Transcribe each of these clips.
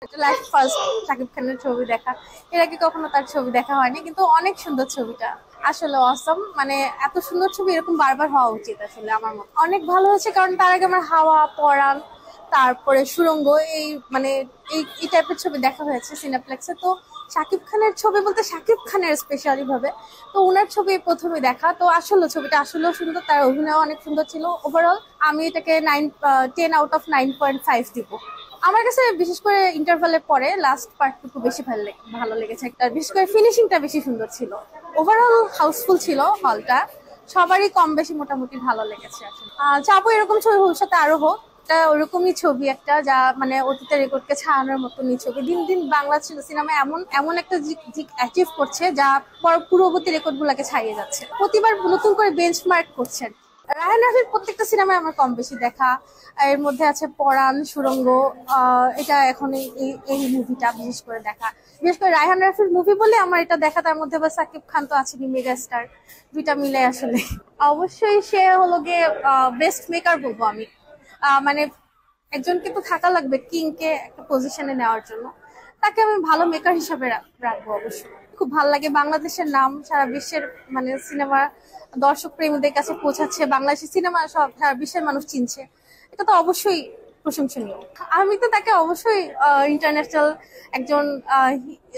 Life first Shakib খানের ছবি দেখা, এর আগে কখনো তার ছবি দেখা হয়নি, কিন্তু অনেক সুন্দর ছবিটা, আসলে অসম। মানে এত সুন্দর ছবি এরকম বারবার হওয়া উচিত আসলে আমার মতে। অনেক ভালো হয়েছে কারণ তার আগে আমার হাওয়া, পরাণ, তারপরে সুড়ঙ্গ, এই মানে এই টাইপের ছবি দেখা হয়েছে সিনেপ্লেক্সে। তো শাকিব খানের ছবি বলতে শাকিব খানের স্পেশালি ভাবে তো ওনার ছবি প্রথমে দেখা, তো আসলে ছবিটা আসলেও সুন্দর, তার অভিনয় অনেক সুন্দর ছিল। ওভারঅল আমি এটাকে 10 আউট অফ 9.5 দিব। আমার কাছে বিশেষ করে ইন্টারভালের পরে লাস্ট পার্টটুকু বেশি ভালো লেগেছে, একটা বিশেষ করে ফিনিশিংটা বেশি সুন্দর ছিল। ওভারঅল হাউসফুল ছিল হলটা, সবারই কম বেশি মোটামুটি ভালো লেগেছে আসলে। চাপও এরকম ছবি ভবিষ্যতে আরো হোক, এটা ওরকমই ছবি একটা যা মানে অতীতের রেকর্ডকে ছাড়ানোর মতনই ছবি। দিন দিন বাংলা সিনেমা এমন এমন একটা দিক অ্যাচিভ করছে যা পূর্ববর্তী রেকর্ড গুলাকে ছাড়িয়ে যাচ্ছে, প্রতিবার নতুন করে বেঞ্চমার্ক করছেন। রায়হান রাফির প্রত্যেকটা সিনেমায় আমার কম বেশি দেখা, এর মধ্যে আছে পরাণ, সুড়ঙ্গ, এটা এখন এই মুভিটা বিশেষ করে দেখা। বিশেষ করে রায়হান রাফির মুভি বলে আমার এটা দেখা, তার মধ্যে আবার সাকিব খান তো আছেনই, মেগা স্টার, দুইটা মিলে আসলে অবশ্যই সে হলো গিয়ে বেস্ট মেকার বলবো আমি। মানে একজনকে তো থাকা লাগবে কিং কে একটা পজিশনে নেওয়ার জন্য, তাকে আমি ভালো মেকার হিসাবে রাখবো অবশ্যই। খুব ভালো লাগে বাংলাদেশের নাম সারা বিশ্বের মানে সিনেমা দর্শক প্রেমীদের কাছে পৌঁছাচ্ছে, বাংলাদেশের সিনেমা সব সারা বিশ্বের মানুষ চিনছে, এটা তো অবশ্যই প্রশংসনীয়। আমি তো তাকে অবশ্যই ইন্টারন্যাশনাল একজন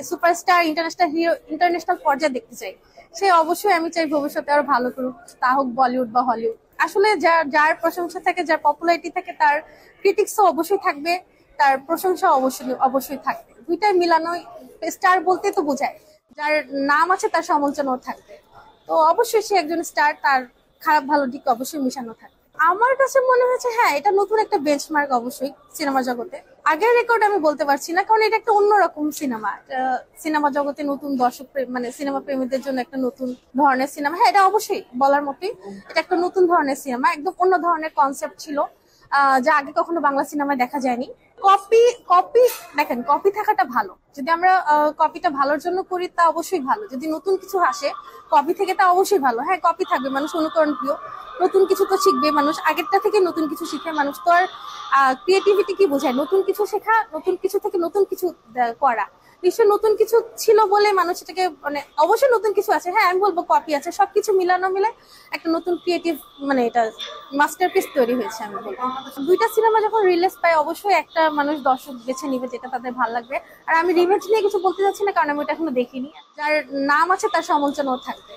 সুপারস্টার, ইন্টারন্যাশনাল হিরো, ইন্টারন্যাশনাল পর্যায়ে দেখতে চাই। সে অবশ্যই আমি চাই ভবিষ্যতে আরো ভালো করুক, তা হোক বলিউড বা হলিউড। আসলে যার যার প্রশংসা থাকে, যার পপুলারিটি থাকে, তার ক্রিটিক্সও অবশ্যই থাকবে, তার প্রশংসা অবশ্যই অবশ্যই থাকবে। দুইটাই মিলানোই স্টার বলতে তো বোঝায়, যার নাম আছে তার সমালোচনাও থাকবে। তো অবশ্যই সে একজন স্টার, তার খারাপ ভালো দিক অবশ্যই মিশানো থাকে। আমার কাছে মনে হয়েছে হ্যাঁ, এটা নতুন একটা বেঞ্চমার্ক অবশ্যই সিনেমা জগতে। আগের রেকর্ড আমি বলতে পারছি না, কারণ এটা একটা অন্যরকম সিনেমা। সিনেমা জগতে নতুন দর্শক মানে সিনেমা প্রেমীদের জন্য একটা নতুন ধরনের সিনেমা, হ্যাঁ এটা অবশ্যই বলার মতোই। এটা একটা নতুন ধরনের সিনেমা, একদম অন্য ধরনের কনসেপ্ট ছিল, যা আগে কখনো বাংলা সিনেমায় দেখা যায়নি। কপি কপি দেখেন, কপি থাকাটা ভালো, যদি আমরা কপিটা ভালোর জন্য করি তা অবশ্যই ভালো। যদি নতুন কিছু আসে কপি থেকে তা অবশ্যই ভালো। হ্যাঁ কপি থাকবে, মানুষ অনুকরণ প্রিয়, নতুন কিছু তো শিখবে মানুষ, আগেরটা থেকে নতুন কিছু শিখে মানুষ তো। আর ক্রিয়েটিভিটি কি বোঝায়? নতুন কিছু শেখা, নতুন কিছু থেকে নতুন কিছু করা। নিশ্চয় নতুন কিছু ছিল বলে মানুষ এটাকে মানে, অবশ্যই নতুন কিছু আছে, হ্যাঁ আমি বলবো কপি আছে, সবকিছু মিলানো মিলে একটা নতুন ক্রিয়েটিভ মানে এটা মাস্টারপিস তৈরি হয়েছে আমি বলবো। দুইটা সিনেমা যখন রিলিজ পায় অবশ্যই একটা মানুষ দর্শক বেছে নিবে যেটা তাদের ভালো লাগবে। আর আমি রিভেঞ্জ নিয়ে কিছু বলতে চাচ্ছি না, কারণ আমি ওটা এখনো দেখিনি। যার নাম আছে তার সমালোচনাও থাকবে।